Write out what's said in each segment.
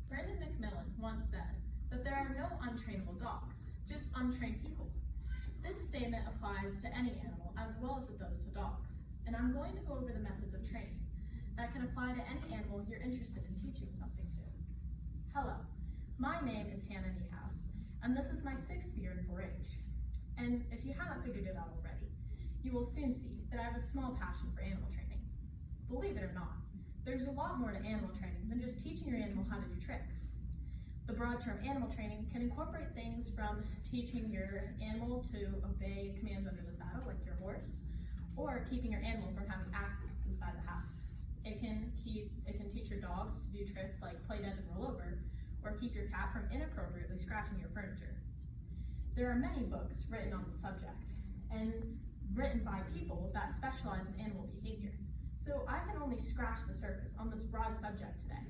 Brandon McMillan once said that there are no untrainable dogs, just untrained people. This statement applies to any animal as well as it does to dogs, and I'm going to go over the methods of training that can apply to any animal you're interested in teaching something to. Hello, my name is Niehaus, and this is my 6th year in 4-H. And if you haven't figured it out already, you will soon see that I have a small passion for animal training. Believe it or not, there's a lot more to animal training than just teaching your animal how to do tricks. The broad term animal training can incorporate things from teaching your animal to obey commands under the saddle, like your horse, or keeping your animal from having accidents inside the house. It can teach your dogs to do tricks like play dead and roll over, or keep your cat from inappropriately scratching your furniture. There are many books written on the subject, and written by people that specialize in animal behavior, so I can only scratch the surface on this broad subject today.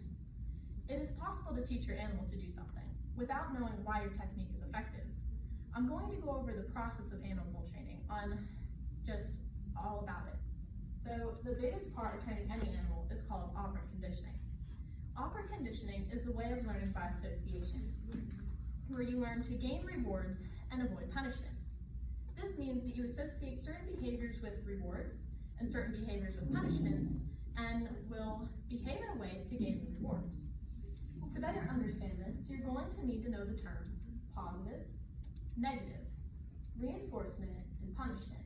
It is possible to teach your animal to do something without knowing why your technique is effective. I'm going to go over the process of animal training on just all about it. So the biggest part of training any animal is called operant conditioning. Operant conditioning is the way of learning by association, where you learn to gain rewards and avoid punishments. This means that you associate certain behaviors with rewards and certain behaviors with punishments, and will behave in a way to gain the rewards. To better understand this, you're going to need to know the terms positive, negative, reinforcement, and punishment.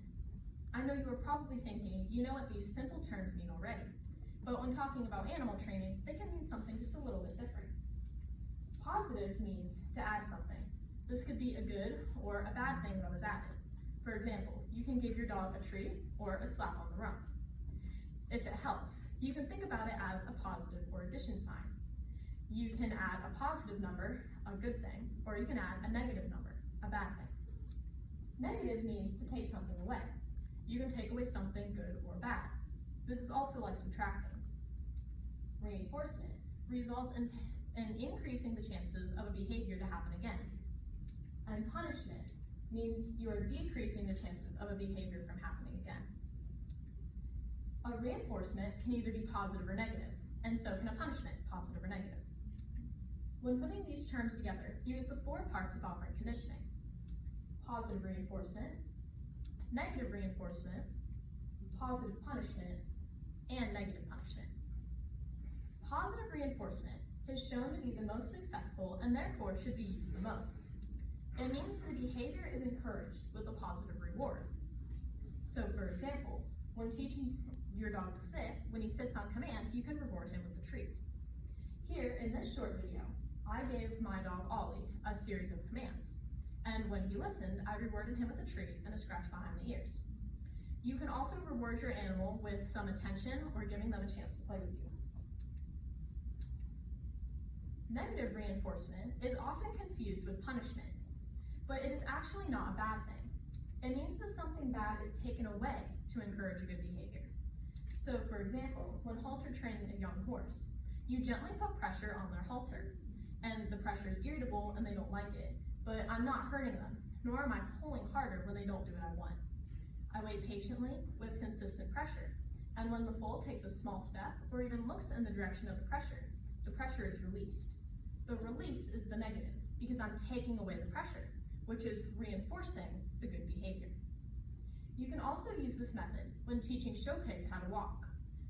I know you are probably thinking you know what these simple terms mean already, but when talking about animal training, they can mean something just a little bit different. Positive means to add something. This could be a good or a bad thing that was added. For example, you can give your dog a treat or a slap on the rump. If it helps, you can think about it as a positive or addition sign. You can add a positive number, a good thing, or you can add a negative number, a bad thing. Negative means to take something away. You can take away something good or bad. This is also like subtracting. Reinforcement results in increasing the chances of a behavior to happen again. And punishment means you are decreasing the chances of a behavior from happening again. A reinforcement can either be positive or negative, and so can a punishment, positive or negative. When putting these terms together, you get the 4 parts of operant conditioning: positive reinforcement, negative reinforcement, positive punishment, and negative punishment. Positive reinforcement is shown to be the most successful and therefore should be used the most. It means the behavior is encouraged with a positive reward. So for example, when teaching your dog to sit, when he sits on command, you can reward him with a treat. Here in this short video, I gave my dog Ollie a series of commands, and when he listened, I rewarded him with a treat and a scratch behind the ears. You can also reward your animal with some attention or giving them a chance to play with you. Negative reinforcement is often confused with punishment, but it is actually not a bad thing. It means that something bad is taken away to encourage a good behavior. So for example, when halter training a young horse, you gently put pressure on their halter, and the pressure is irritable and they don't like it, but I'm not hurting them, nor am I pulling harder when they don't do what I want. I wait patiently with consistent pressure, and when the foal takes a small step or even looks in the direction of the pressure is released. The release is the negative because I'm taking away the pressure, which is reinforcing the good behavior. You can also use this method when teaching show pigs how to walk.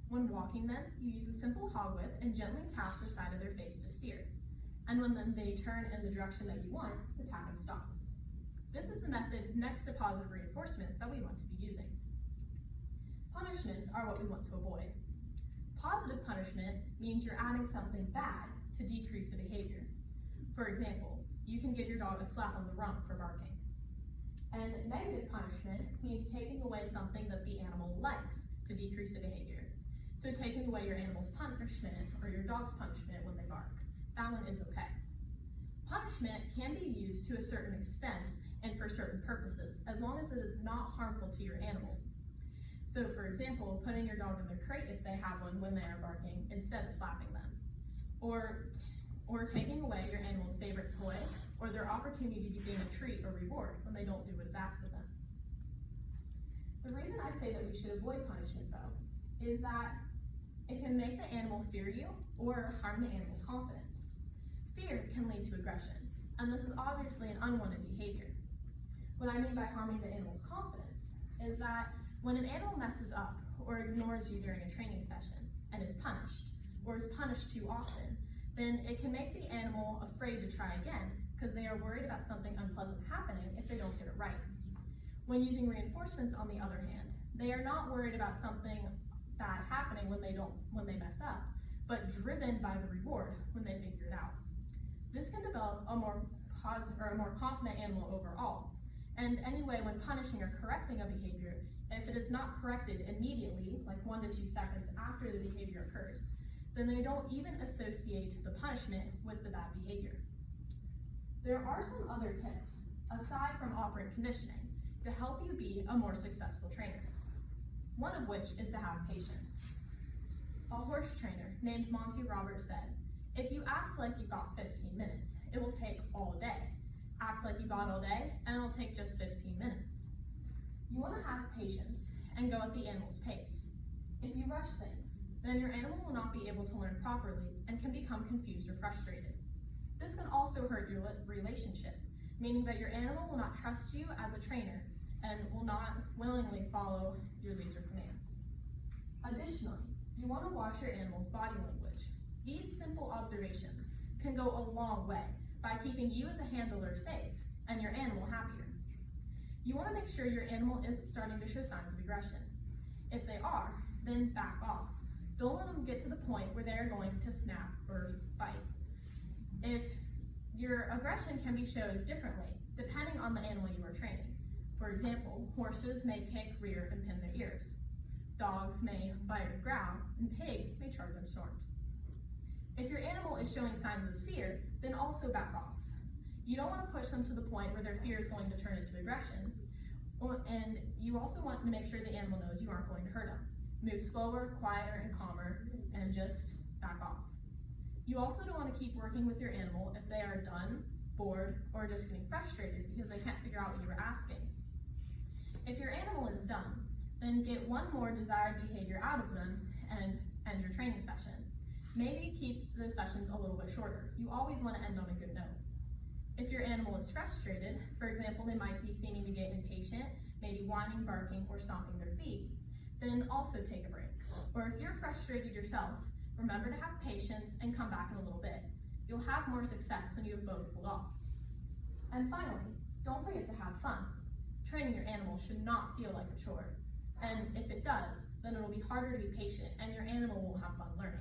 When walking them, you use a simple hog whip and gently tap the side of their face to steer. And when they turn in the direction that you want, the tapping stops. This is the method next to positive reinforcement that we want to be using. Punishments are what we want to avoid. Positive punishment means you're adding something bad to decrease the behavior. For example, you can give your dog a slap on the rump for barking. And negative punishment means taking away something that the animal likes to decrease the behavior. So taking away your animal's punishment or your dog's punishment when they bark. That one is okay. Punishment can be used to a certain extent and for certain purposes, as long as it is not harmful to your animal. So for example, putting your dog in their crate if they have one when they are barking instead of slapping them. Or taking away your animal's favorite toy or their opportunity to gain a treat or reward when they don't do what is asked of them. The reason I say that we should avoid punishment though, is that It can make the animal fear you or harm the animal's confidence. Fear can lead to aggression, and this is obviously an unwanted behavior. What I mean by harming the animal's confidence is that when an animal messes up or ignores you during a training session and is punished, or is punished too often, then it can make the animal afraid to try again because they are worried about something unpleasant happening if they don't get it right. When using reinforcements, on the other hand, they are not worried about something bad happening when they mess up, but driven by the reward when they figure it out. This can develop a more positive or a more confident animal overall. And anyway, when punishing or correcting a behavior, if it is not corrected immediately, like 1 to 2 seconds after the behavior occurs, then they don't even associate the punishment with the bad behavior. There are some other tips, aside from operant conditioning, to help you be a more successful trainer. One of which is to have patience. A horse trainer named Monty Roberts said, "If you act like you've got 15 minutes, it will take all day. Act like you got all day, and it'll take just 15 minutes. You want to have patience and go at the animal's pace. If you rush things, then your animal will not be able to learn properly and can become confused or frustrated. This can also hurt your relationship, meaning that your animal will not trust you as a trainer and will not willingly follow your leads or commands. Additionally, you want to watch your animal's body language. These simple observations can go a long way by keeping you as a handler safe and your animal happier. You want to make sure your animal isn't starting to show signs of aggression. If they are, then back off. Don't let them get to the point where they're going to snap or bite. If your aggression can be showed differently, depending on the animal you are training. For example, horses may kick, rear, and pin their ears. Dogs may bite or growl, and pigs may charge and snort. If your animal is showing signs of fear, then also back off. You don't want to push them to the point where their fear is going to turn into aggression, and you also want to make sure the animal knows you aren't going to hurt them. Move slower, quieter, and calmer, and just back off. You also don't want to keep working with your animal if they are done, bored, or just getting frustrated because they can't figure out what you were asking. If your animal is done, then get one more desired behavior out of them and end your training session. Maybe keep the sessions a little bit shorter. You always want to end on a good note. If your animal is frustrated, for example, they might be seeming to get impatient, maybe whining, barking, or stomping their feet, then also take a break. Or if you're frustrated yourself, remember to have patience and come back in a little bit. You'll have more success when you have both pulled off. And finally, don't forget to have fun. Training your animal should not feel like a chore. And if it does, then it'll be harder to be patient and your animal won't have fun learning.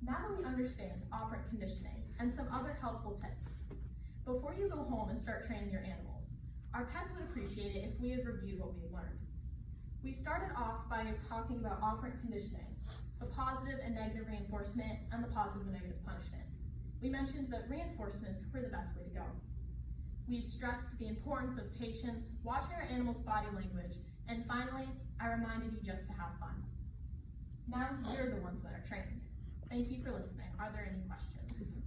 Now that we understand operant conditioning and some other helpful tips, before you go home and start training your animals, our pets would appreciate it if we had reviewed what we had learned. We started off by talking about operant conditioning, the positive and negative reinforcement, and the positive and negative punishment. We mentioned that reinforcements were the best way to go. We stressed the importance of patience, watching our animal's body language, and finally, I reminded you just to have fun. Now you're the ones that are trained. Thank you for listening. Are there any questions?